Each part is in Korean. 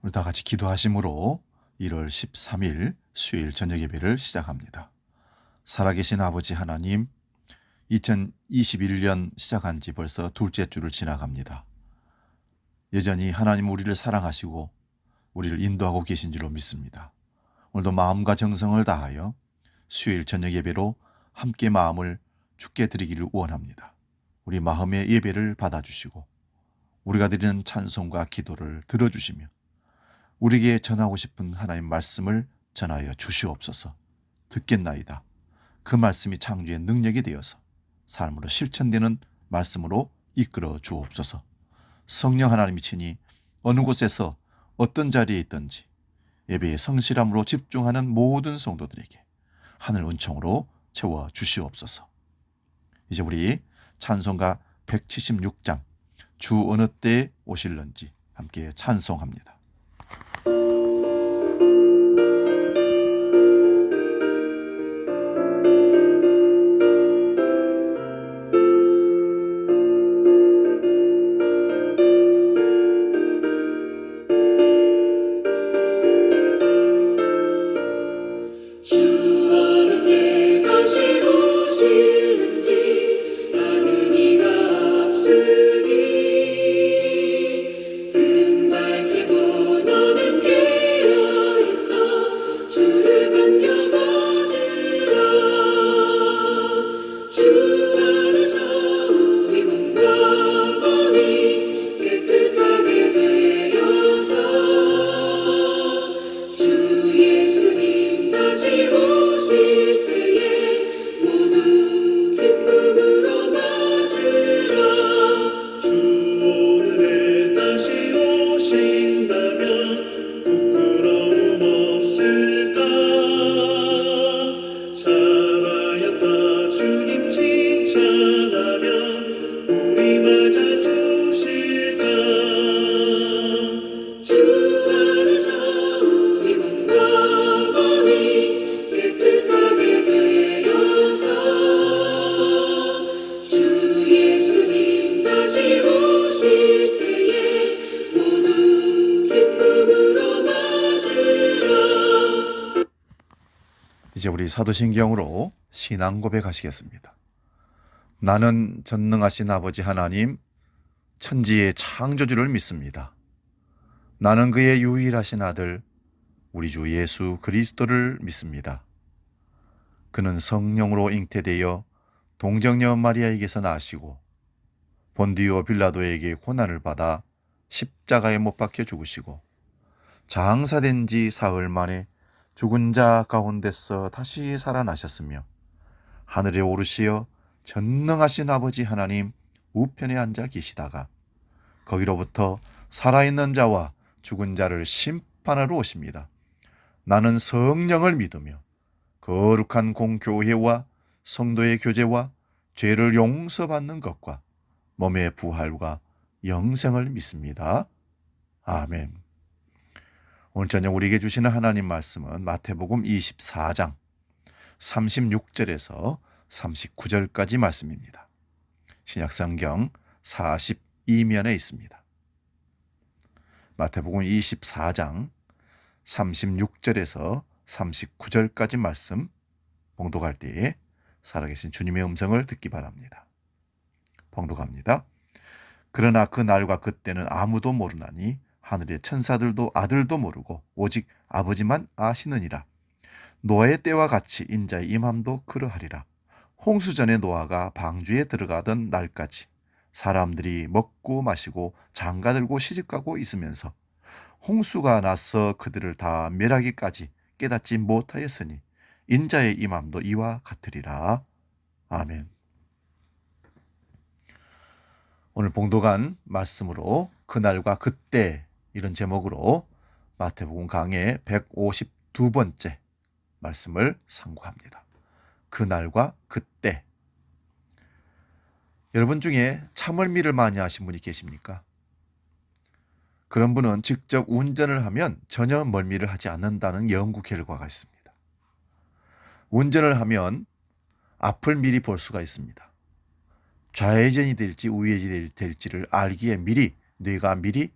우리 다 같이 기도하심으로 1월 13일 수요일 저녁 예배를 시작합니다. 살아계신 아버지 하나님, 2021년 시작한 지 벌써 둘째 주를 지나갑니다. 여전히 하나님 우리를 사랑하시고 우리를 인도하고 계신 줄로 믿습니다. 오늘도 마음과 정성을 다하여 수요일 저녁 예배로 함께 마음을 주께 드리기를 원합니다. 우리 마음의 예배를 받아주시고 우리가 드리는 찬송과 기도를 들어주시며 우리에게 전하고 싶은 하나님 말씀을 전하여 주시옵소서. 듣겠나이다. 그 말씀이 창조의 능력이 되어서 삶으로 실천되는 말씀으로 이끌어 주옵소서. 성령 하나님이 친히 어느 곳에서 어떤 자리에 있든지 예배에 성실함으로 집중하는 모든 성도들에게 하늘 은총으로 채워 주시옵소서. 이제 우리 찬송가 176장 주 어느 때에 오실런지 함께 찬송합니다. 이제 우리 사도신경으로 신앙 고백하시겠습니다. 나는 전능하신 아버지 하나님, 천지의 창조주를 믿습니다. 나는 그의 유일하신 아들, 우리 주 예수 그리스도를 믿습니다. 그는 성령으로 잉태되어 동정녀 마리아에게서 나시고 본디오 빌라도에게 고난을 받아 십자가에 못 박혀 죽으시고 장사된 지 사흘 만에 죽은 자 가운데서 다시 살아나셨으며 하늘에 오르시어 전능하신 아버지 하나님 우편에 앉아 계시다가 거기로부터 살아있는 자와 죽은 자를 심판하러 오십니다. 나는 성령을 믿으며 거룩한 공교회와 성도의 교제와 죄를 용서받는 것과 몸의 부활과 영생을 믿습니다. 아멘. 오늘 저녁 우리에게 주시는 하나님 말씀은 마태복음 24장 36절에서 39절까지 말씀입니다. 신약성경 42면에 있습니다. 마태복음 24장 36절에서 39절까지 말씀 봉독할 때에 살아계신 주님의 음성을 듣기 바랍니다. 봉독합니다. 그러나 그 날과 그때는 아무도 모르나니 하늘의 천사들도 아들도 모르고 오직 아버지만 아시느니라. 노아의 때와 같이 인자의 임함도 그러하리라. 홍수전에 노아가 방주에 들어가던 날까지 사람들이 먹고 마시고 장가들고 시집가고 있으면서 홍수가 나서 그들을 다 멸하기까지 깨닫지 못하였으니 인자의 임함도 이와 같으리라. 아멘. 오늘 봉독한 말씀으로 그날과 그때 이런 제목으로 마태복음 강의 152번째 말씀을 상고합니다. 그날과 그때. 여러분 중에 차 멀미를 많이 하신 분이 계십니까? 그런 분은 직접 운전을 하면 전혀 멀미를 하지 않는다는 연구 결과가 있습니다. 운전을 하면 앞을 미리 볼 수가 있습니다. 좌회전이 될지 우회전이 될지를 알기에 뇌가 미리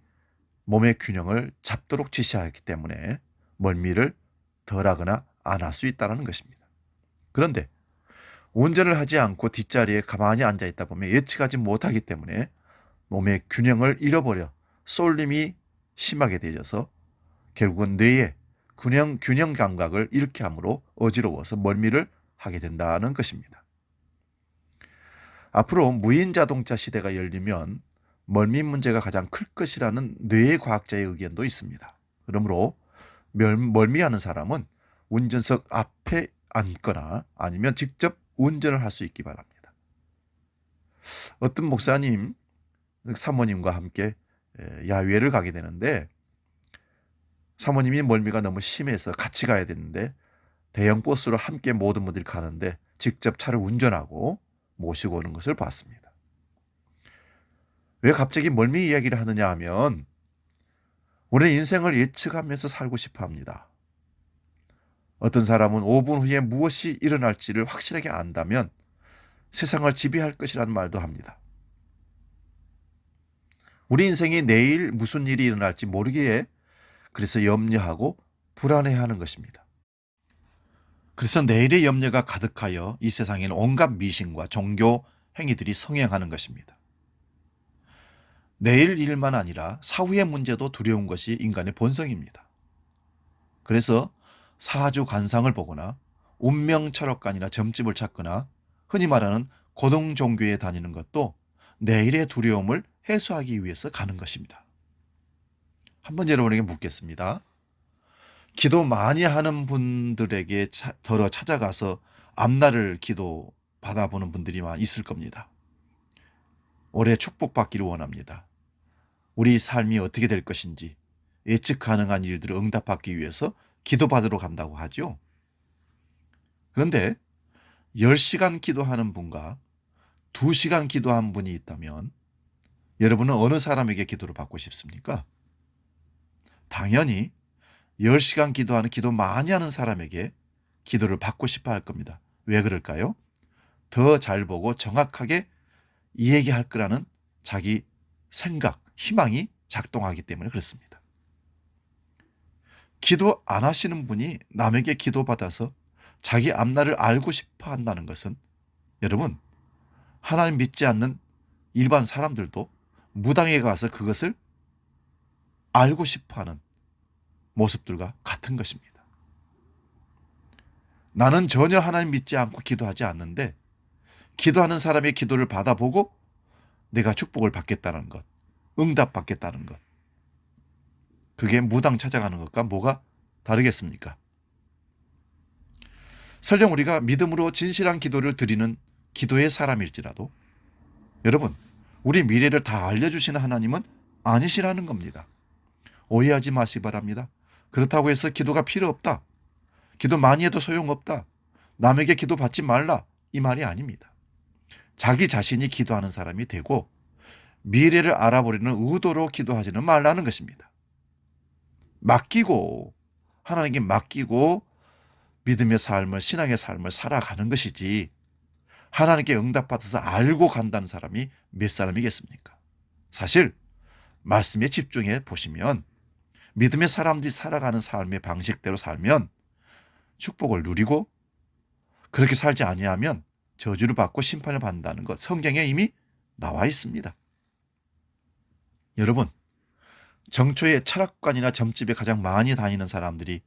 몸의 균형을 잡도록 지시하기 때문에 멀미를 덜하거나 안 할 수 있다는 것입니다. 그런데 운전을 하지 않고 뒷자리에 가만히 앉아 있다 보면 예측하지 못하기 때문에 몸의 균형을 잃어버려 쏠림이 심하게 되어서 결국은 뇌의 균형 감각을 잃게 함으로 어지러워서 멀미를 하게 된다는 것입니다. 앞으로 무인 자동차 시대가 열리면 멀미 문제가 가장 클 것이라는 뇌의 과학자의 의견도 있습니다. 그러므로 멀미하는 사람은 운전석 앞에 앉거나 아니면 직접 운전을 할 수 있기 바랍니다. 어떤 목사님, 사모님과 함께 야외를 가게 되는데 사모님이 멀미가 너무 심해서 같이 가야 되는데 대형 버스로 함께 모든 분들이 가는데 직접 차를 운전하고 모시고 오는 것을 봤습니다. 왜 갑자기 멀미 이야기를 하느냐 하면 우리는 인생을 예측하면서 살고 싶어 합니다. 어떤 사람은 5분 후에 무엇이 일어날지를 확실하게 안다면 세상을 지배할 것이라는 말도 합니다. 우리 인생이 내일 무슨 일이 일어날지 모르기에 그래서 염려하고 불안해하는 것입니다. 그래서 내일의 염려가 가득하여 이 세상에는 온갖 미신과 종교 행위들이 성행하는 것입니다. 내일 일만 아니라 사후의 문제도 두려운 것이 인간의 본성입니다. 그래서 사주 관상을 보거나 운명 철학관이나 점집을 찾거나 흔히 말하는 고등 종교에 다니는 것도 내일의 두려움을 해소하기 위해서 가는 것입니다. 한번 여러분에게 묻겠습니다. 기도 많이 하는 분들에게 더러 찾아가서 앞날을 기도 받아보는 분들이 있을 겁니다. 올해 축복받기를 원합니다. 우리 삶이 어떻게 될 것인지 예측 가능한 일들을 응답받기 위해서 기도받으러 간다고 하죠. 그런데 10시간 기도하는 분과 2시간 기도한 분이 있다면 여러분은 어느 사람에게 기도를 받고 싶습니까? 당연히 10시간 기도하는 기도 많이 하는 사람에게 기도를 받고 싶어 할 겁니다. 왜 그럴까요? 더 잘 보고 정확하게 이야기할 거라는 자기 생각, 희망이 작동하기 때문에 그렇습니다. 기도 안 하시는 분이 남에게 기도받아서 자기 앞날을 알고 싶어 한다는 것은 여러분, 하나님 믿지 않는 일반 사람들도 무당에 가서 그것을 알고 싶어 하는 모습들과 같은 것입니다. 나는 전혀 하나님 믿지 않고 기도하지 않는데 기도하는 사람의 기도를 받아보고 내가 축복을 받겠다는 것, 응답받겠다는 것. 그게 무당 찾아가는 것과 뭐가 다르겠습니까? 설령 우리가 믿음으로 진실한 기도를 드리는 기도의 사람일지라도 여러분, 우리 미래를 다 알려주시는 하나님은 아니시라는 겁니다. 오해하지 마시기 바랍니다. 그렇다고 해서 기도가 필요 없다. 기도 많이 해도 소용없다. 남에게 기도 받지 말라. 이 말이 아닙니다. 자기 자신이 기도하는 사람이 되고 미래를 알아보려는 의도로 기도하지는 말라는 것입니다. 맡기고 하나님께 맡기고 믿음의 삶을 신앙의 삶을 살아가는 것이지 하나님께 응답받아서 알고 간다는 사람이 몇 사람이겠습니까? 사실 말씀에 집중해 보시면 믿음의 사람들이 살아가는 삶의 방식대로 살면 축복을 누리고 그렇게 살지 아니하면 저주를 받고 심판을 받는다는 것 성경에 이미 나와 있습니다. 여러분, 정초에 철학관이나 점집에 가장 많이 다니는 사람들이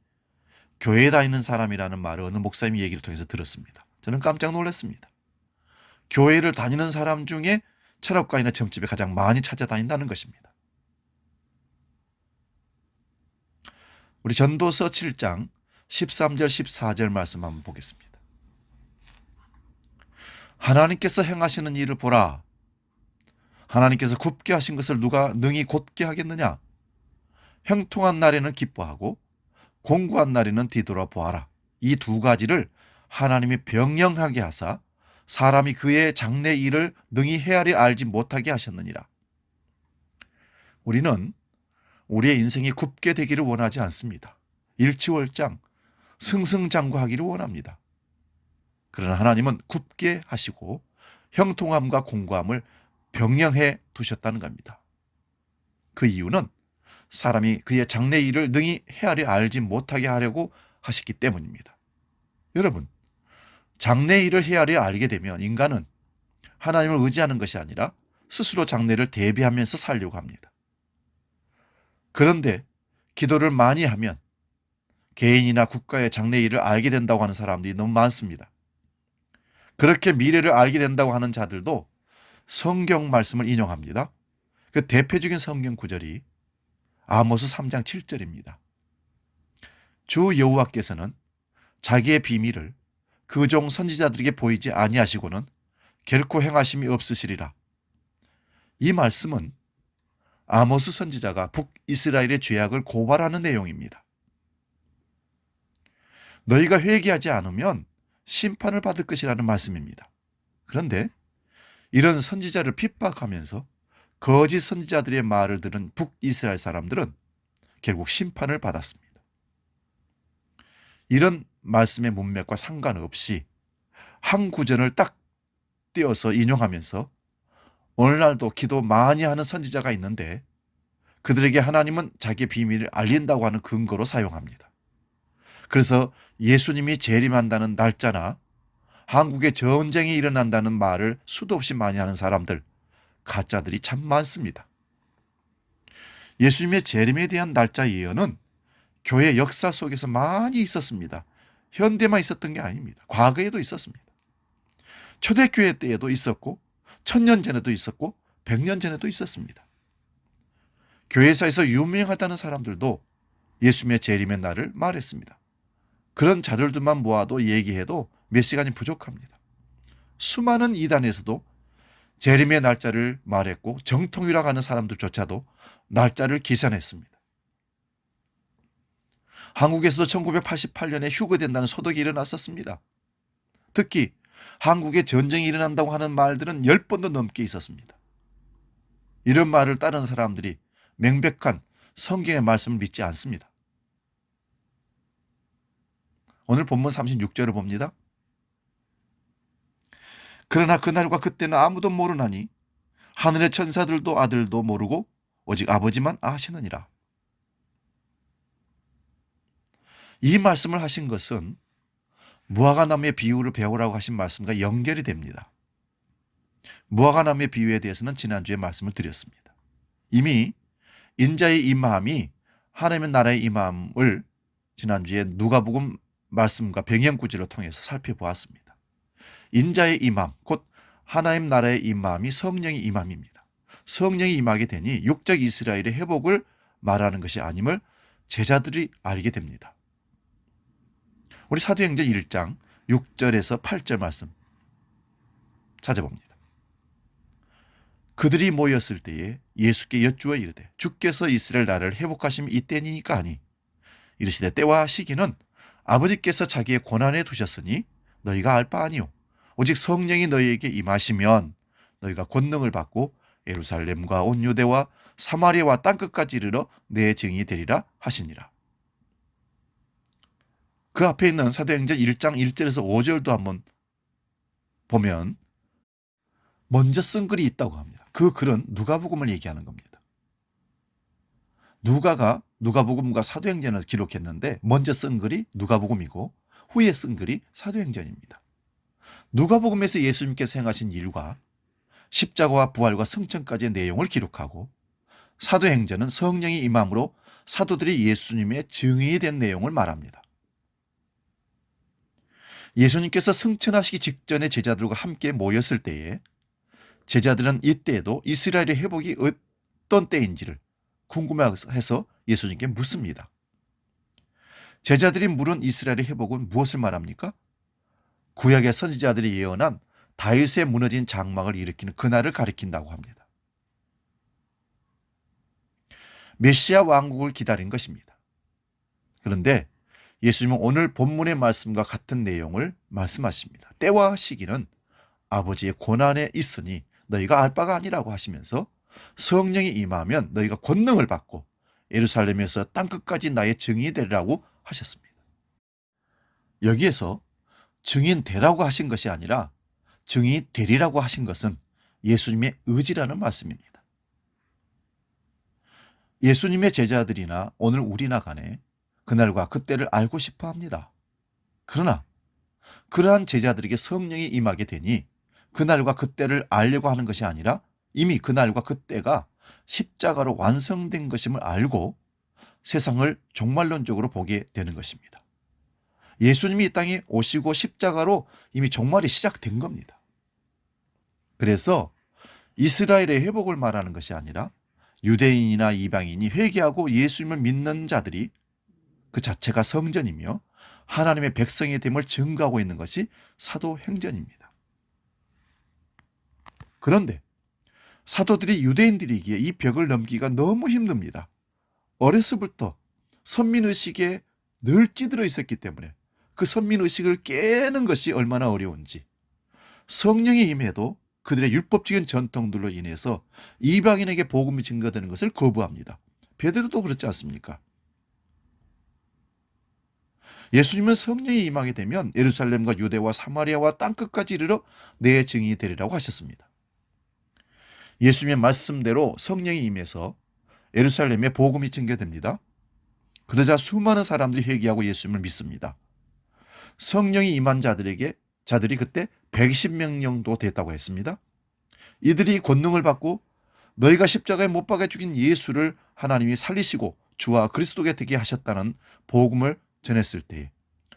교회에 다니는 사람이라는 말을 어느 목사님 얘기를 통해서 들었습니다. 저는 깜짝 놀랐습니다. 교회를 다니는 사람 중에 철학관이나 점집에 가장 많이 찾아다닌다는 것입니다. 우리 전도서 7장 13절 14절 말씀 한번 보겠습니다. 하나님께서 행하시는 일을 보라. 하나님께서 굽게 하신 것을 누가 능히 곧게 하겠느냐. 형통한 날에는 기뻐하고 공고한 날에는 뒤돌아 보아라. 이 두 가지를 하나님이 병령하게 하사 사람이 그의 장래 일을 능히 헤아려 알지 못하게 하셨느니라. 우리는 우리의 인생이 굽게 되기를 원하지 않습니다. 일치월장, 승승장구하기를 원합니다. 그러나 하나님은 굽게 하시고 형통함과 공고함을 병령해 두셨다는 겁니다. 그 이유는 사람이 그의 장래 일을 능히 헤아려 알지 못하게 하려고 하셨기 때문입니다. 여러분, 장래 일을 헤아려 알게 되면 인간은 하나님을 의지하는 것이 아니라 스스로 장래를 대비하면서 살려고 합니다. 그런데 기도를 많이 하면 개인이나 국가의 장래 일을 알게 된다고 하는 사람들이 너무 많습니다. 그렇게 미래를 알게 된다고 하는 자들도 성경 말씀을 인용합니다. 그 대표적인 성경 구절이 아모스 3장 7절입니다. 주 여호와께서는 자기의 비밀을 그 종 선지자들에게 보이지 아니하시고는 결코 행하심이 없으시리라. 이 말씀은 아모스 선지자가 북이스라엘의 죄악을 고발하는 내용입니다. 너희가 회개하지 않으면 심판을 받을 것이라는 말씀입니다. 그런데 이런 선지자를 핍박하면서 거짓 선지자들의 말을 들은 북이스라엘 사람들은 결국 심판을 받았습니다. 이런 말씀의 문맥과 상관없이 한 구절을 딱 띄어서 인용하면서 오늘날도 기도 많이 하는 선지자가 있는데 그들에게 하나님은 자기의 비밀을 알린다고 하는 근거로 사용합니다. 그래서 예수님이 재림한다는 날짜나 한국에 전쟁이 일어난다는 말을 수도 없이 많이 하는 사람들, 가짜들이 참 많습니다. 예수님의 재림에 대한 날짜 예언은 교회 역사 속에서 많이 있었습니다. 현대만 있었던 게 아닙니다. 과거에도 있었습니다. 초대교회 때에도 있었고 1000년 전에도 있었고 100년 전에도 있었습니다. 교회사에서 유명하다는 사람들도 예수님의 재림의 날을 말했습니다. 그런 자들만 모아도 얘기해도 몇 시간이 부족합니다. 수많은 이단에서도 재림의 날짜를 말했고 정통이라고 하는 사람들조차도 날짜를 계산했습니다. 한국에서도 1988년에 휴거된다는 소득이 일어났었습니다. 특히 한국에 전쟁이 일어난다고 하는 말들은 10번도 넘게 있었습니다. 이런 말을 따르는 사람들이 명백한 성경의 말씀을 믿지 않습니다. 오늘 본문 36절을 봅니다. 그러나 그날과 그때는 아무도 모르나니 하늘의 천사들도 아들도 모르고 오직 아버지만 아시느니라. 이 말씀을 하신 것은 무화과나무의 비유를 배우라고 하신 말씀과 연결이 됩니다. 무화과나무의 비유에 대해서는 지난주에 말씀을 드렸습니다. 이미 인자의 임함이 하나님의 나라의 임함을 지난주에 누가복음 말씀과 병행구절을 통해서 살펴보았습니다. 인자의 임함, 곧 하나님 나라의 임함이 성령의 임함입니다. 성령이 임하게 되니 육적 이스라엘의 회복을 말하는 것이 아님을 제자들이 알게 됩니다. 우리 사도행전 1장 6절에서 8절 말씀 찾아봅니다. 그들이 모였을 때에 예수께 여쭈어 이르되 주께서 이스라엘 나라를 회복하심이 이때니까 하니 이르시되 때와 시기는 아버지께서 자기의 권한에 두셨으니 너희가 알 바 아니요 오직 성령이 너희에게 임하시면 너희가 권능을 받고 예루살렘과 온 유대와 사마리아와 땅끝까지 이르러 내 증인이 되리라 하시니라. 그 앞에 있는 사도행전 1장 1절에서 5절도 한번 보면 먼저 쓴 글이 있다고 합니다. 그 글은 누가복음을 얘기하는 겁니다. 누가가 누가복음과 사도행전을 기록했는데 먼저 쓴 글이 누가복음이고 후에 쓴 글이 사도행전입니다. 누가복음에서 예수님께서 행하신 일과 십자가와 부활과 승천까지의 내용을 기록하고 사도행전은 성령이 임함으로 사도들이 예수님의 증인이 된 내용을 말합니다. 예수님께서 승천하시기 직전에 제자들과 함께 모였을 때에 제자들은 이때에도 이스라엘의 회복이 어떤 때인지를 궁금해해서 예수님께 묻습니다. 제자들이 물은 이스라엘의 회복은 무엇을 말합니까? 구약의 선지자들이 예언한 다윗의 무너진 장막을 일으키는 그날을 가리킨다고 합니다. 메시아 왕국을 기다린 것입니다. 그런데 예수님은 오늘 본문의 말씀과 같은 내용을 말씀하십니다. 때와 시기는 아버지의 권한에 있으니 너희가 알 바가 아니라고 하시면서 성령이 임하면 너희가 권능을 받고 예루살렘에서 땅끝까지 나의 증인이 되리라고 하셨습니다. 여기에서 증인 되라고 하신 것이 아니라 증인이 되리라고 하신 것은 예수님의 의지라는 말씀입니다. 예수님의 제자들이나 오늘 우리나 간에 그날과 그때를 알고 싶어 합니다. 그러나 그러한 제자들에게 성령이 임하게 되니 그날과 그때를 알려고 하는 것이 아니라 이미 그날과 그때가 십자가로 완성된 것임을 알고 세상을 종말론적으로 보게 되는 것입니다. 예수님이 이 땅에 오시고 십자가로 이미 종말이 시작된 겁니다. 그래서 이스라엘의 회복을 말하는 것이 아니라 유대인이나 이방인이 회개하고 예수님을 믿는 자들이 그 자체가 성전이며 하나님의 백성이 됨을 증거하고 있는 것이 사도행전입니다. 그런데 사도들이 유대인들이기에 이 벽을 넘기기가 너무 힘듭니다. 어렸을부터 선민의식에 늘 찌들어 있었기 때문에 그 선민의식을 깨는 것이 얼마나 어려운지, 성령이 임해도 그들의 율법적인 전통들로 인해서 이방인에게 복음이 증거되는 것을 거부합니다. 베드로도 그렇지 않습니까? 예수님은 성령이 임하게 되면 예루살렘과 유대와 사마리아와 땅끝까지 이르러 내 증인이 되리라고 하셨습니다. 예수님의 말씀대로 성령이 임해서 예루살렘에 복음이 증거됩니다. 그러자 수많은 사람들이 회개하고 예수님을 믿습니다. 성령이 임한 자들이 그때 120명 정도 됐다고 했습니다. 이들이 권능을 받고 너희가 십자가에 못 박아 죽인 예수를 하나님이 살리시고 주와 그리스도가 되게 하셨다는 복음을 전했을 때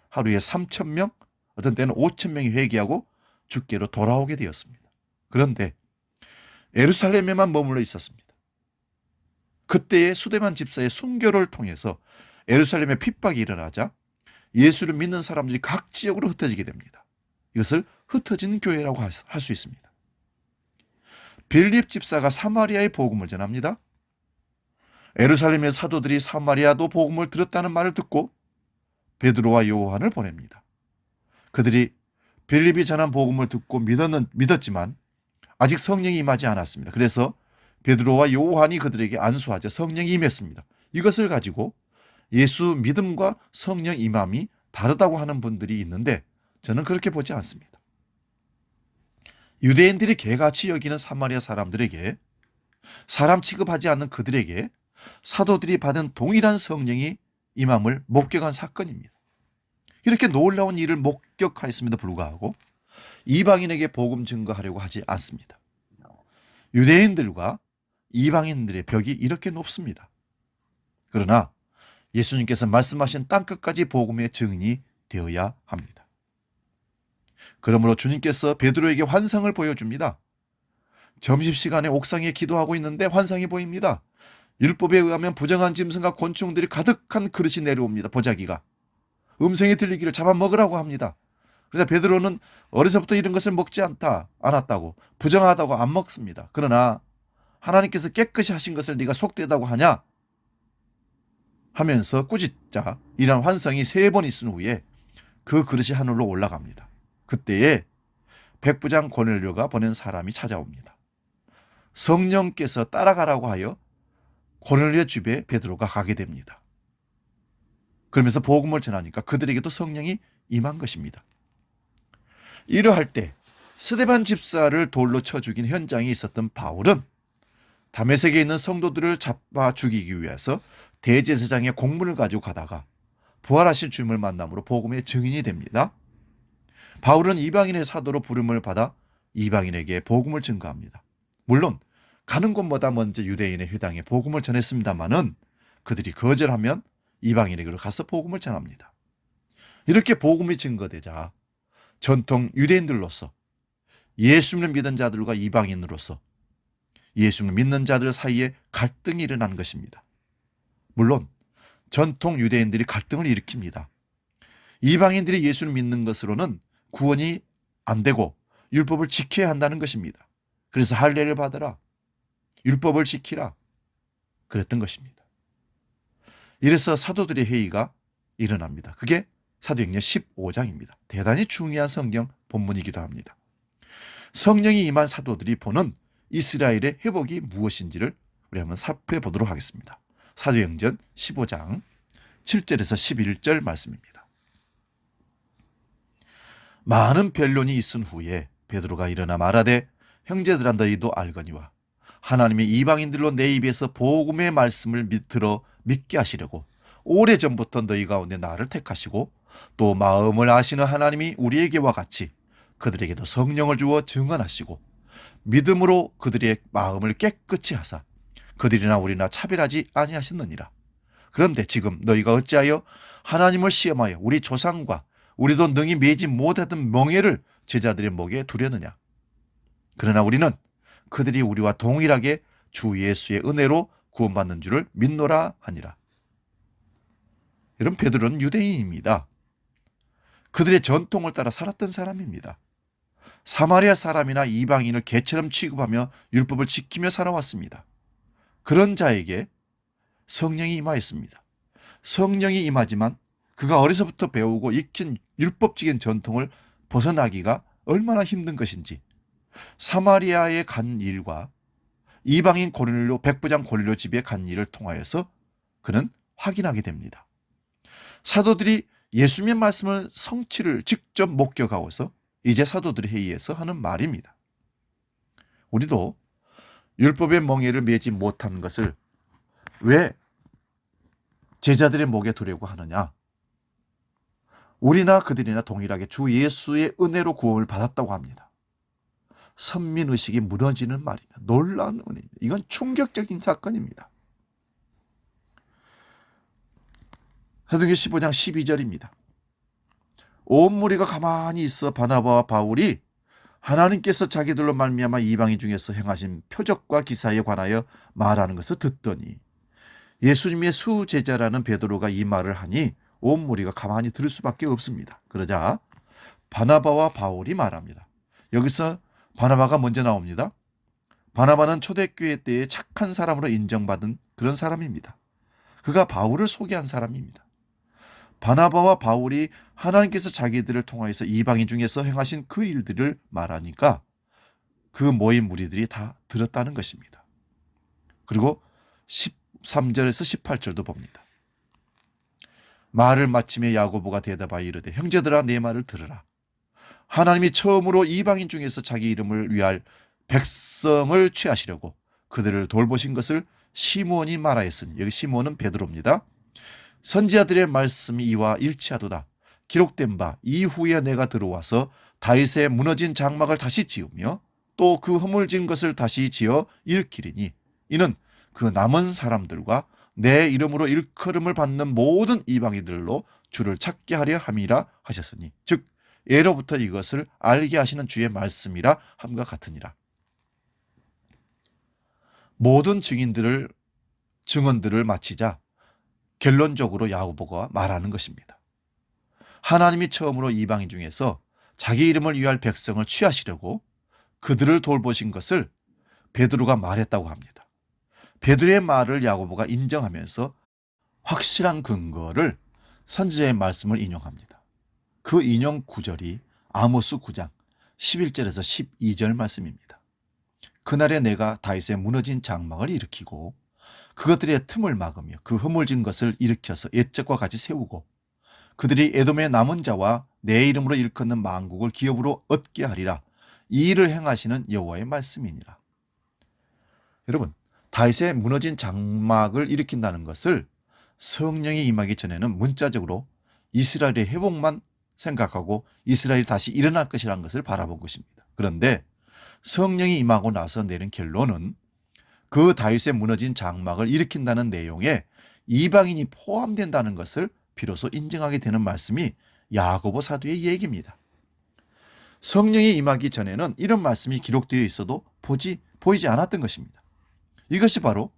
하루에 3,000명, 어떤 때는 5,000명이 회개하고 주께로 돌아오게 되었습니다. 그런데 예루살렘에만 머물러 있었습니다. 그때의 수데반 집사의 순교를 통해서 예루살렘에 핍박이 일어나자 예수를 믿는 사람들이 각 지역으로 흩어지게 됩니다. 이것을 흩어진 교회라고 할 수 있습니다. 빌립 집사가 사마리아의 복음을 전합니다. 예루살렘의 사도들이 사마리아도 복음을 들었다는 말을 듣고 베드로와 요한을 보냅니다. 그들이 빌립이 전한 복음을 듣고 믿었지만 아직 성령이 임하지 않았습니다. 그래서 베드로와 요한이 그들에게 안수하자 성령이 임했습니다. 이것을 가지고 예수 믿음과 성령 임함이 다르다고 하는 분들이 있는데 저는 그렇게 보지 않습니다. 유대인들이 개같이 여기는 사마리아 사람들에게, 사람 취급하지 않는 그들에게 사도들이 받은 동일한 성령이 임함을 목격한 사건입니다. 이렇게 놀라운 일을 목격하였음에도 불구하고 이방인에게 복음 증거하려고 하지 않습니다. 유대인들과 이방인들의 벽이 이렇게 높습니다. 그러나 예수님께서 말씀하신 땅끝까지 복음의 증인이 되어야 합니다. 그러므로 주님께서 베드로에게 환상을 보여줍니다. 점심시간에 옥상에 기도하고 있는데 환상이 보입니다. 율법에 의하면 부정한 짐승과 곤충들이 가득한 그릇이 내려옵니다. 보자기가. 음성이 들리기를 잡아먹으라고 합니다. 그래서 베드로는 어려서부터 이런 것을 먹지 않았다고, 부정하다고 안 먹습니다. 그러나 하나님께서 깨끗이 하신 것을 네가 속되다고 하냐? 하면서 꾸짖자 이런 환상이 3번 있은 후에 그 그릇이 하늘로 올라갑니다. 그때에 백부장 고넬료가 보낸 사람이 찾아옵니다. 성령께서 따라가라고 하여 고넬료의 집에 베드로가 가게 됩니다. 그러면서 복음을 전하니까 그들에게도 성령이 임한 것입니다. 이러할 때 스데반 집사를 돌로 쳐 죽인 현장에 있었던 바울은 다메섹에 있는 성도들을 잡아 죽이기 위해서 대제사장의 공문을 가지고 가다가 부활하신 주님을 만남으로 복음의 증인이 됩니다. 바울은 이방인의 사도로 부름을 받아 이방인에게 복음을 증거합니다. 물론 가는 곳마다 먼저 유대인의 회당에 복음을 전했습니다마는 그들이 거절하면 이방인에게로 가서 복음을 전합니다. 이렇게 복음이 증거되자 전통 유대인들로서 예수님을 믿은 자들과 이방인으로서 예수님을 믿는 자들 사이에 갈등이 일어난 것입니다. 물론 전통 유대인들이 갈등을 일으킵니다. 이방인들이 예수를 믿는 것으로는 구원이 안 되고 율법을 지켜야 한다는 것입니다. 그래서 할례를 받으라, 율법을 지키라 그랬던 것입니다. 이래서 사도들의 회의가 일어납니다. 그게 사도행전 15장입니다. 대단히 중요한 성경 본문이기도 합니다. 성령이 임한 사도들이 보는 이스라엘의 회복이 무엇인지를 우리 한번 살펴보도록 하겠습니다. 사도행전 15장 7절에서 11절 말씀입니다. 많은 변론이 있은 후에 베드로가 일어나 말하되 형제들아 너희도 알거니와 하나님의 이방인들로 내 입에서 복음의 말씀을 들어 믿게 하시려고 오래전부터 너희 가운데 나를 택하시고 또 마음을 아시는 하나님이 우리에게와 같이 그들에게도 성령을 주어 증언하시고 믿음으로 그들의 마음을 깨끗이 하사 그들이나 우리나 차별하지 아니하셨느니라. 그런데 지금 너희가 어찌하여 하나님을 시험하여 우리 조상과 우리도 능히 매지 못하던 멍에를 제자들의 목에 두려느냐. 그러나 우리는 그들이 우리와 동일하게 주 예수의 은혜로 구원받는 줄을 믿노라 하니라. 여러분, 베드로는 유대인입니다. 그들의 전통을 따라 살았던 사람입니다. 사마리아 사람이나 이방인을 개처럼 취급하며 율법을 지키며 살아왔습니다. 그런 자에게 성령이 임하였습니다. 성령이 임하지만 그가 어려서부터 배우고 익힌 율법적인 전통을 벗어나기가 얼마나 힘든 것인지 사마리아에 간 일과 이방인 고넬료 백부장 고넬료 집에 간 일을 통하여서 그는 확인하게 됩니다. 사도들이 예수님의 말씀을 성취를 직접 목격하고서 이제 사도들의 회의에서 하는 말입니다. 우리도 율법의 멍에를 매지 못한 것을 왜 제자들의 목에 두려고 하느냐? 우리나 그들이나 동일하게 주 예수의 은혜로 구원을 받았다고 합니다. 선민의식이 무너지는 말입니다. 놀라운 은혜입니다. 이건 충격적인 사건입니다. 사도행전 15장 12절입니다. 온 무리가 가만히 있어 바나바와 바울이 하나님께서 자기들로 말미암아 이방인 중에서 행하신 표적과 기사에 관하여 말하는 것을 듣더니 예수님의 수제자라는 베드로가 이 말을 하니 온 무리가 가만히 들을 수밖에 없습니다. 그러자 바나바와 바울이 말합니다. 여기서 바나바가 먼저 나옵니다. 바나바는 초대교회 때에 착한 사람으로 인정받은 그런 사람입니다. 그가 바울을 소개한 사람입니다. 바나바와 바울이 하나님께서 자기들을 통하여서 이방인 중에서 행하신 그 일들을 말하니까 그 모인 무리들이 다 들었다는 것입니다. 그리고 13절에서 18절도 봅니다. 말을 마침에 야고보가 대답하여 이르되 형제들아 내 말을 들으라. 하나님이 처음으로 이방인 중에서 자기 이름을 위할 백성을 취하시려고 그들을 돌보신 것을 시므온이 말하였으니, 여기 시므온은 베드로입니다. 선지자들의 말씀이 이와 일치하도다. 기록된 바 이후에 내가 들어와서 다윗의 무너진 장막을 다시 지으며 또 그 허물진 것을 다시 지어 일으키리니 이는 그 남은 사람들과 내 이름으로 일컬음을 받는 모든 이방인들로 주를 찾게 하려 함이라 하셨으니 즉 예로부터 이것을 알게 하시는 주의 말씀이라 함과 같으니라. 모든 증언들을 마치자 결론적으로 야고보가 말하는 것입니다. 하나님이 처음으로 이방인 중에서 자기 이름을 위할 백성을 취하시려고 그들을 돌보신 것을 베드로가 말했다고 합니다. 베드로의 말을 야고보가 인정하면서 확실한 근거를 선지자의 말씀을 인용합니다. 그 인용 구절이 아모스 9장 11절에서 12절 말씀입니다. 그날에 내가 다윗의 무너진 장막을 일으키고 그것들의 틈을 막으며 그 허물진 것을 일으켜서 옛적과 같이 세우고 그들이 에돔의 남은 자와 내 이름으로 일컫는 만국을 기업으로 얻게 하리라. 이 일을 행하시는 여호와의 말씀이니라. 여러분, 다윗의 무너진 장막을 일으킨다는 것을 성령이 임하기 전에는 문자적으로 이스라엘의 회복만 생각하고 이스라엘이 다시 일어날 것이라는 것을 바라본 것입니다. 그런데 성령이 임하고 나서 내린 결론은 그 다윗의 무너진 장막을 일으킨다는 내용에 이방인이 포함된다는 것을 비로소 인정하게 되는 말씀이 야고보 사도의 얘기입니다. 성령이 임하기 전에는 이런 말씀이 기록되어 있어도 보이지 않았던 것입니다. 이것이 바로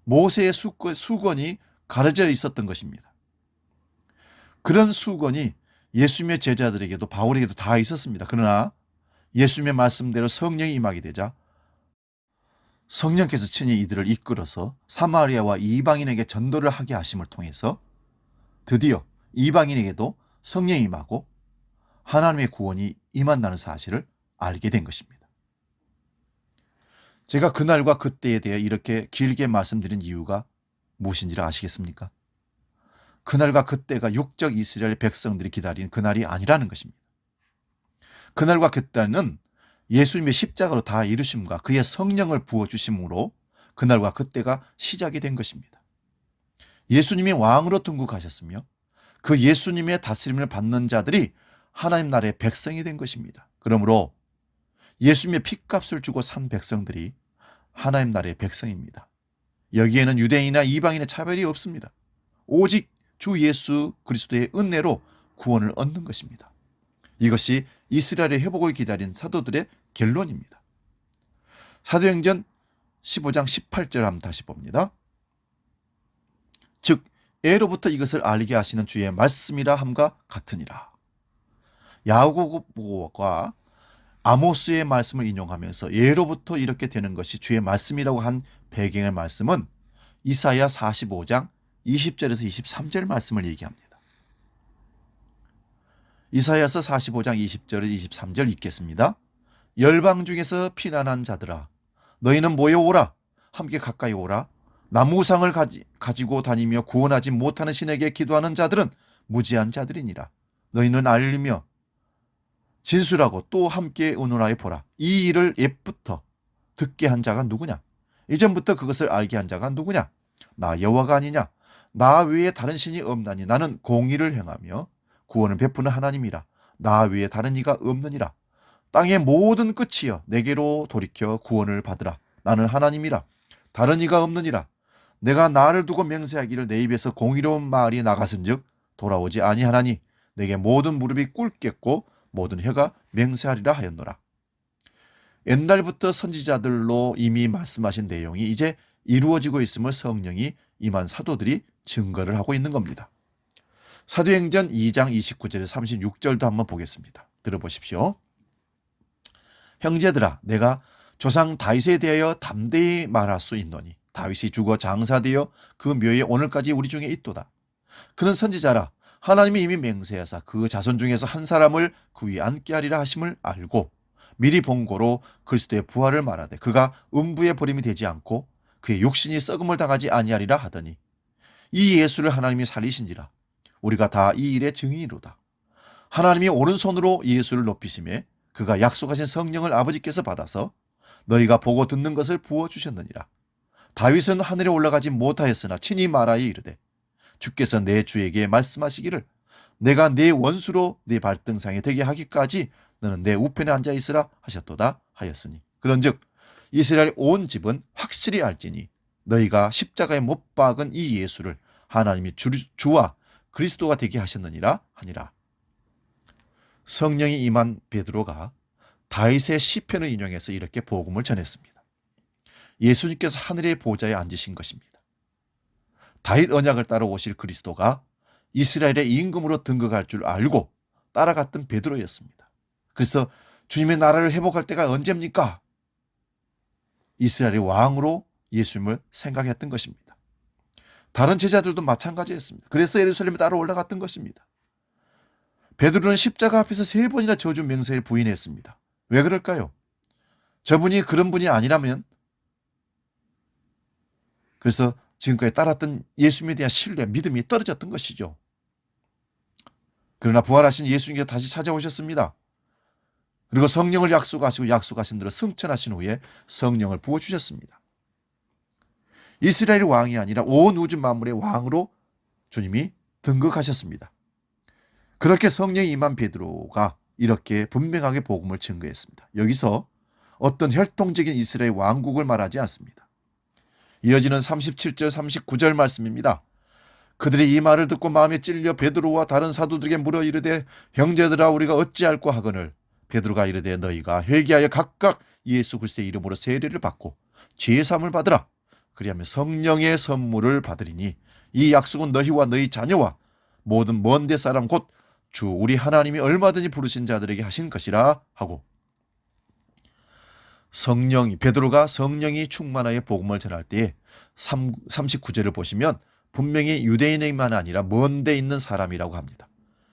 모세의 수건이 가려져 있었던 것입니다. 그런 수건이 예수님의 제자들에게도 바울에게도 다 있었습니다. 그러나 예수님의 말씀대로 성령이 임하게 되자 성령께서 친히 이들을 이끌어서 사마리아와 이방인에게 전도를 하게 하심을 통해서 드디어 이방인에게도 성령이 임하고 하나님의 구원이 임한다는 사실을 알게 된 것입니다. 제가 그날과 그때에 대해 이렇게 길게 말씀드린 이유가 무엇인지를 아시겠습니까? 그날과 그때가 육적 이스라엘 백성들이 기다린 그날이 아니라는 것입니다. 그날과 그때는 예수님의 십자가로 다 이루심과 그의 성령을 부어주심으로 그날과 그때가 시작이 된 것입니다. 예수님이 왕으로 등극하셨으며 그 예수님의 다스림을 받는 자들이 하나님 나라의 백성이 된 것입니다. 그러므로 예수님의 핏값을 주고 산 백성들이 하나님 나라의 백성입니다. 여기에는 유대인이나 이방인의 차별이 없습니다. 오직 주 예수 그리스도의 은혜로 구원을 얻는 것입니다. 이것이 이스라엘의 회복을 기다린 사도들의 결론입니다. 사도행전 15장 18절 한번 다시 봅니다. 즉 예로부터 이것을 알게 하시는 주의 말씀이라 함과 같으니라. 야고보가 아모스의 말씀을 인용하면서 예로부터 이렇게 되는 것이 주의 말씀이라고 한 배경의 말씀은 이사야 45장 20절에서 23절 말씀을 얘기합니다. 이사야서 45장 20절에서 23절 읽겠습니다. 열방 중에서 피난한 자들아 너희는 모여오라. 함께 가까이 오라. 나무상을 가지고 다니며 구원하지 못하는 신에게 기도하는 자들은 무지한 자들이니라. 너희는 알리며 진술하고 또 함께 의논하여 보라. 이 일을 옛부터 듣게 한 자가 누구냐? 이전부터 그것을 알게 한 자가 누구냐? 나 여호와가 아니냐? 나 외에 다른 신이 없나니 나는 공의를 행하며 구원을 베푸는 하나님이라. 나 외에 다른 이가 없느니라. 땅의 모든 끝이여 내게로 돌이켜 구원을 받으라. 나는 하나님이라. 다른 이가 없느니라. 내가 나를 두고 맹세하기를 내 입에서 공의로운 말이 나갔은즉 돌아오지 아니하나니 내게 모든 무릎이 꿇겠고 모든 혀가 맹세하리라 하였노라. 옛날부터 선지자들로 이미 말씀하신 내용이 이제 이루어지고 있음을 성령이 임한 사도들이 증거를 하고 있는 겁니다. 사도행전 2장 29절에 36절도 한번 보겠습니다. 들어보십시오. 형제들아 내가 조상 다윗에 대하여 담대히 말할 수 있노니 다윗이 죽어 장사되어 그 묘에 오늘까지 우리 중에 있도다. 그는 선지자라 하나님이 이미 맹세하사 그 자손 중에서 한 사람을 그 위에 앉게 하리라 하심을 알고 미리 본고로 그리스도의 부활을 말하되 그가 음부의 버림이 되지 않고 그의 육신이 썩음을 당하지 아니하리라 하더니 이 예수를 하나님이 살리신지라. 우리가 다 이 일의 증인이로다. 하나님이 오른손으로 예수를 높이심에 그가 약속하신 성령을 아버지께서 받아서 너희가 보고 듣는 것을 부어주셨느니라. 다윗은 하늘에 올라가지 못하였으나 친히 말하여 이르되 주께서 내 주에게 말씀하시기를 내가 네 원수로 네 발등상에 되게 하기까지 너는 내 우편에 앉아 있으라 하셨도다 하였으니 그런즉 이스라엘 온 집은 확실히 알지니 너희가 십자가에 못 박은 이 예수를 하나님이 주와 그리스도가 되게 하셨느니라 하니라. 성령이 임한 베드로가 다윗의 시편을 인용해서 이렇게 복음을 전했습니다. 예수님께서 하늘의 보좌에 앉으신 것입니다. 다윗 언약을 따라 오실 그리스도가 이스라엘의 임금으로 등극할 줄 알고 따라갔던 베드로였습니다. 그래서 주님의 나라를 회복할 때가 언제입니까? 이스라엘의 왕으로 예수님을 생각했던 것입니다. 다른 제자들도 마찬가지였습니다. 그래서 예루살렘에 따라 올라갔던 것입니다. 베드로는 십자가 앞에서 3번이나 저주 맹세를 부인했습니다. 왜 그럴까요? 저분이 그런 분이 아니라면 그래서 지금까지 따랐던 예수님에 대한 신뢰, 믿음이 떨어졌던 것이죠. 그러나 부활하신 예수님께서 다시 찾아오셨습니다. 그리고 성령을 약속하시고 약속하신 대로 승천하신 후에 성령을 부어주셨습니다. 이스라엘 왕이 아니라 온 우주 만물의 왕으로 주님이 등극하셨습니다. 그렇게 성령이 임한 베드로가 이렇게 분명하게 복음을 증거했습니다. 여기서 어떤 혈통적인 이스라엘 왕국을 말하지 않습니다. 이어지는 37절 39절 말씀입니다. 그들이 이 말을 듣고 마음에 찔려 베드로와 다른 사도들에게 물어 이르되 형제들아 우리가 어찌할꼬 하거늘 베드로가 이르되 너희가 회개하여 각각 예수 그리스도의 이름으로 세례를 받고 죄사함을 받으라. 그리하면 성령의 선물을 받으리니 이 약속은 너희와 너희 자녀와 모든 먼데 사람 곧 주 우리 하나님이 얼마든지 부르신 자들에게 하신 것이라 하고 베드로가 성령이 충만하여 복음을 전할 때에 39절을 보시면 분명히 유대인에게만 아니라 먼데 있는 사람이라고 합니다.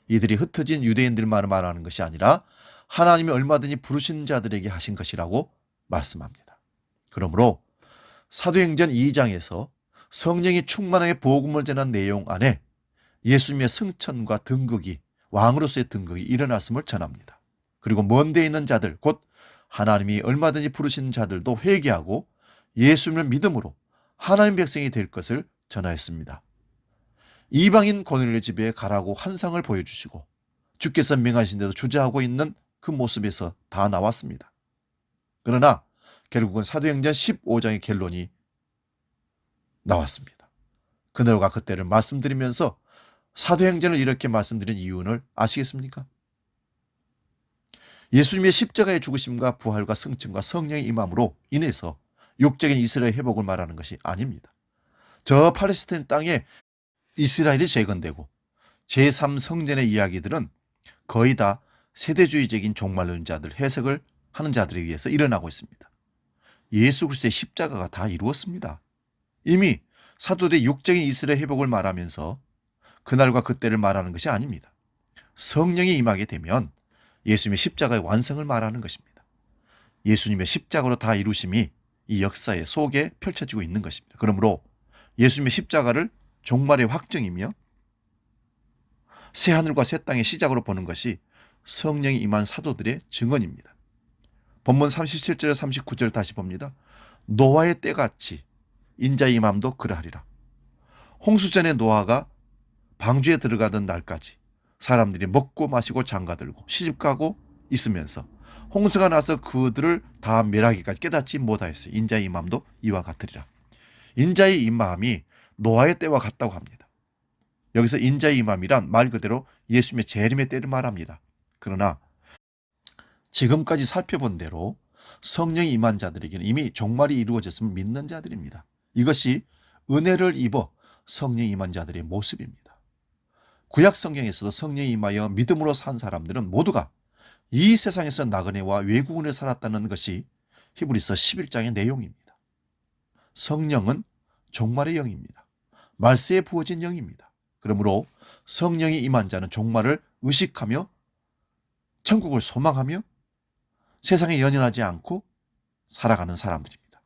이들이 흩어진 유대인들만 말하는 것이 아니라 하나님이 얼마든지 부르신 자들에게 하신 것이라고 말씀합니다. 그러므로 사도행전 2장에서 성령이 충만하게 복음을 전한 내용 안에 예수님의 승천과 등극이 왕으로서의 등극이 일어났음을 전합니다. 그리고 먼데 있는 자들 곧 하나님이 얼마든지 부르신 자들도 회개하고 예수님을 믿음으로 하나님 백성이 될 것을 전하였습니다. 이방인 고넬료 집에 가라고 환상을 보여주시고 주께서 명하신 대로 주저하고 있는 그 모습에서 다 나왔습니다. 그러나 결국은 사도행전 15장의 결론이 나왔습니다. 그날과 그때를 말씀드리면서 사도행전을 이렇게 말씀드린 이유를 아시겠습니까? 예수님의 십자가의 죽으심과 부활과 승천과 성령의 임함으로 인해서 육적인 이스라엘 회복을 말하는 것이 아닙니다. 저 팔레스타인 땅에 이스라엘이 재건되고 제3성전의 이야기들은 거의 다 세대주의적인 종말론자들, 해석을 하는 자들에 의해서 일어나고 있습니다. 예수 그리스도의 십자가가 다 이루었습니다. 이미 사도들이 육적인 이스라엘 회복을 말하면서 그날과 그때를 말하는 것이 아닙니다. 성령이 임하게 되면 예수님의 십자가의 완성을 말하는 것입니다. 예수님의 십자가로 다 이루심이 이 역사의 속에 펼쳐지고 있는 것입니다. 그러므로 예수님의 십자가를 종말의 확정이며 새하늘과 새 땅의 시작으로 보는 것이 성령이 임한 사도들의 증언입니다. 본문 37절 39절 다시 봅니다. 노아의 때같이 인자의 임함도 그러하리라. 홍수전에 노아가 방주에 들어가던 날까지 사람들이 먹고 마시고 장가들고 시집가고 있으면서 홍수가 나서 그들을 다 멸하기까지 깨닫지 못하였어요. 인자의 임함도 이와 같으리라. 인자의 임함이 노아의 때와 같다고 합니다. 여기서 인자의 임함이란 말 그대로 예수님의 재림의 때를 말합니다. 그러나 지금까지 살펴본 대로 성령이 임한 자들에게는 이미 종말이 이루어졌음을 믿는 자들입니다. 이것이 은혜를 입어 성령이 임한 자들의 모습입니다. 구약 성경에서도 성령이 임하여 믿음으로 산 사람들은 모두가 이 세상에서 나그네와 외국인을 살았다는 것이 히브리서 11장의 내용입니다. 성령은 종말의 영입니다. 말세에 부어진 영입니다. 그러므로 성령이 임한 자는 종말을 의식하며 천국을 소망하며 세상에 연연하지 않고 살아가는 사람들입니다.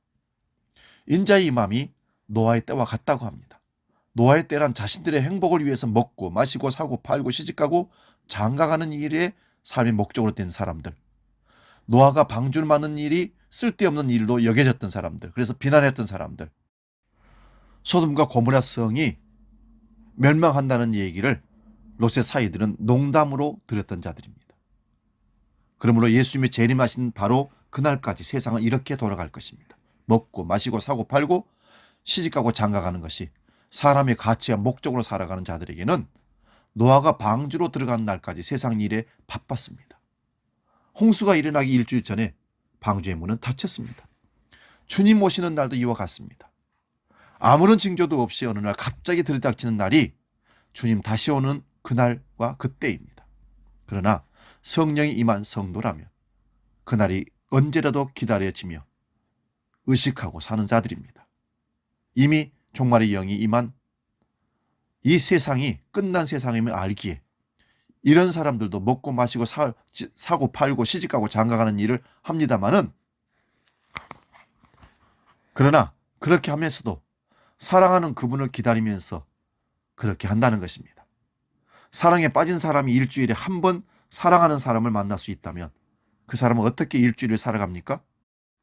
인자의 임함이 노아의 때와 같다고 합니다. 노아의 때란 자신들의 행복을 위해서 먹고 마시고 사고 팔고 시집가고 장가가는 일에 삶의 목적으로 된 사람들, 노아가 방주를 맞는 일이 쓸데없는 일로 여겨졌던 사람들, 그래서 비난했던 사람들, 소돔과 고모라 성이 멸망한다는 얘기를 롯의 사이들은 농담으로 들었던 자들입니다. 그러므로 예수님이 재림하신 바로 그날까지 세상은 이렇게 돌아갈 것입니다. 먹고 마시고 사고 팔고 시집가고 장가가는 것이 사람의 가치와 목적으로 살아가는 자들에게는 노아가 방주로 들어가는 날까지 세상 일에 바빴습니다. 홍수가 일어나기 일주일 전에 방주의 문은 닫혔습니다. 주님 오시는 날도 이와 같습니다. 아무런 징조도 없이 어느 날 갑자기 들이닥치는 날이 주님 다시 오는 그날과 그때입니다. 그러나 성령이 임한 성도라면 그날이 언제라도 기다려지며 의식하고 사는 자들입니다. 이미 종말의 영이 임한 이 세상이 끝난 세상임을 알기에 이런 사람들도 먹고 마시고 사고 팔고 시집가고 장가가는 일을 합니다마는, 그러나 그렇게 하면서도 사랑하는 그분을 기다리면서 그렇게 한다는 것입니다. 사랑에 빠진 사람이 일주일에 한 번 사랑하는 사람을 만날 수 있다면 그 사람은 어떻게 일주일을 살아갑니까?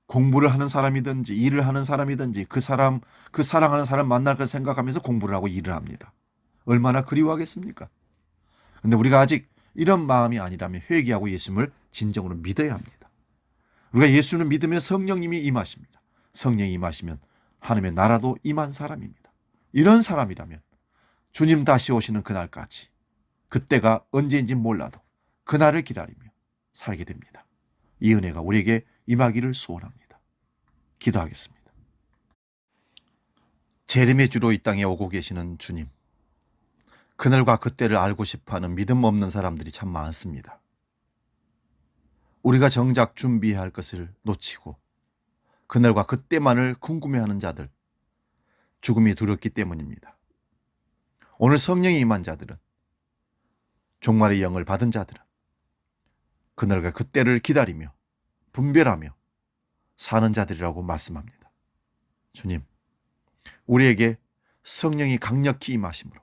공부를 하는 사람이든지 일을 하는 사람이든지 그 사랑하는 사람 만날 걸 생각하면서 공부를 하고 일을 합니다. 얼마나 그리워하겠습니까? 그런데 우리가 아직 이런 마음이 아니라면 회개하고 예수님을 진정으로 믿어야 합니다. 우리가 예수를 믿으면 성령님이 임하십니다. 성령이 임하시면 하나님의 나라도 임한 사람입니다. 이런 사람이라면 주님 다시 오시는 그날까지, 그때가 언제인지 몰라도 그날을 기다리며 살게 됩니다. 이 은혜가 우리에게 임하기를 소원합니다. 기도하겠습니다. 재림의 주로 이 땅에 오고 계시는 주님, 그날과 그때를 알고 싶어하는 믿음 없는 사람들이 참 많습니다. 우리가 정작 준비해야 할 것을 놓치고 그날과 그때만을 궁금해하는 자들, 죽음이 두렵기 때문입니다. 오늘 성령이 임한 자들은, 종말의 영을 받은 자들은 그날과 그때를 기다리며 분별하며 사는 자들이라고 말씀합니다. 주님, 우리에게 성령이 강력히 임하심으로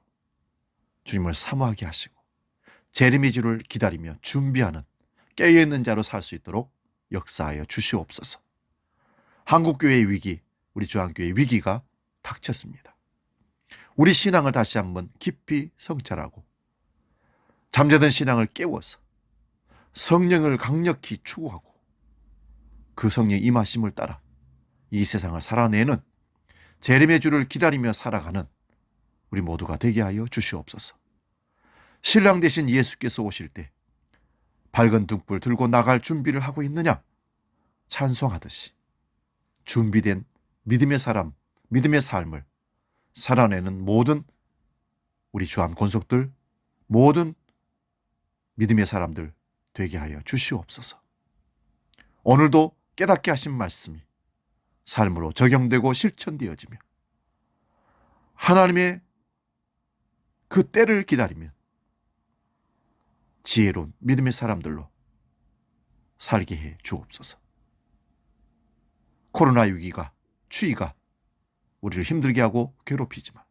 주님을 사모하게 하시고 재림의 주를 기다리며 준비하는 깨어있는 자로 살 수 있도록 역사하여 주시옵소서. 한국교회의 위기, 우리 주한교회의 위기가 닥쳤습니다. 우리 신앙을 다시 한번 깊이 성찰하고 잠자던 신앙을 깨워서 성령을 강력히 추구하고 그 성령의 임하심을 따라 이 세상을 살아내는 재림의 주를 기다리며 살아가는 우리 모두가 되게 하여 주시옵소서. 신랑 되신 예수께서 오실 때 밝은 등불 들고 나갈 준비를 하고 있느냐? 찬송하듯이 준비된 믿음의 사람, 믿음의 삶을 살아내는 모든 우리 주한 권속들, 모든 믿음의 사람들 되게 하여 주시옵소서. 오늘도 깨닫게 하신 말씀이 삶으로 적용되고 실천되어지며 하나님의 그 때를 기다리며 지혜로운 믿음의 사람들로 살게 해 주옵소서. 코로나 위기가, 추위가 우리를 힘들게 하고 괴롭히지만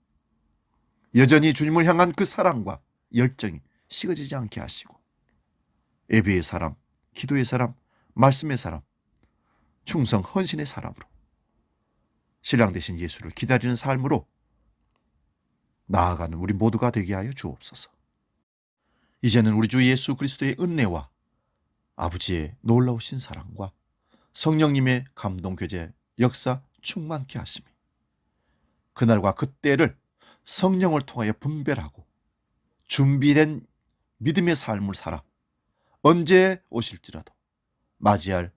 여전히 주님을 향한 그 사랑과 열정이 식어지지 않게 하시고 예배의 사람, 기도의 사람, 말씀의 사람, 충성 헌신의 사람으로 신랑 되신 예수를 기다리는 삶으로 나아가는 우리 모두가 되게 하여 주옵소서. 이제는 우리 주 예수 그리스도의 은혜와 아버지의 놀라우신 사랑과 성령님의 감동 교제 역사 충만케 하시며 그날과 그때를 성령을 통하여 분별하고 준비된 믿음의 삶을 살아 언제 오실지라도 맞이할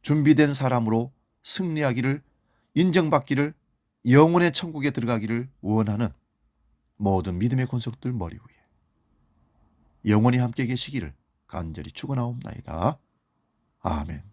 준비된 사람으로 승리하기를, 인정받기를, 영혼의 천국에 들어가기를 원하는 모든 믿음의 권속들 머리 위에 영원히 함께 계시기를 간절히 축원하옵나이다. 아멘.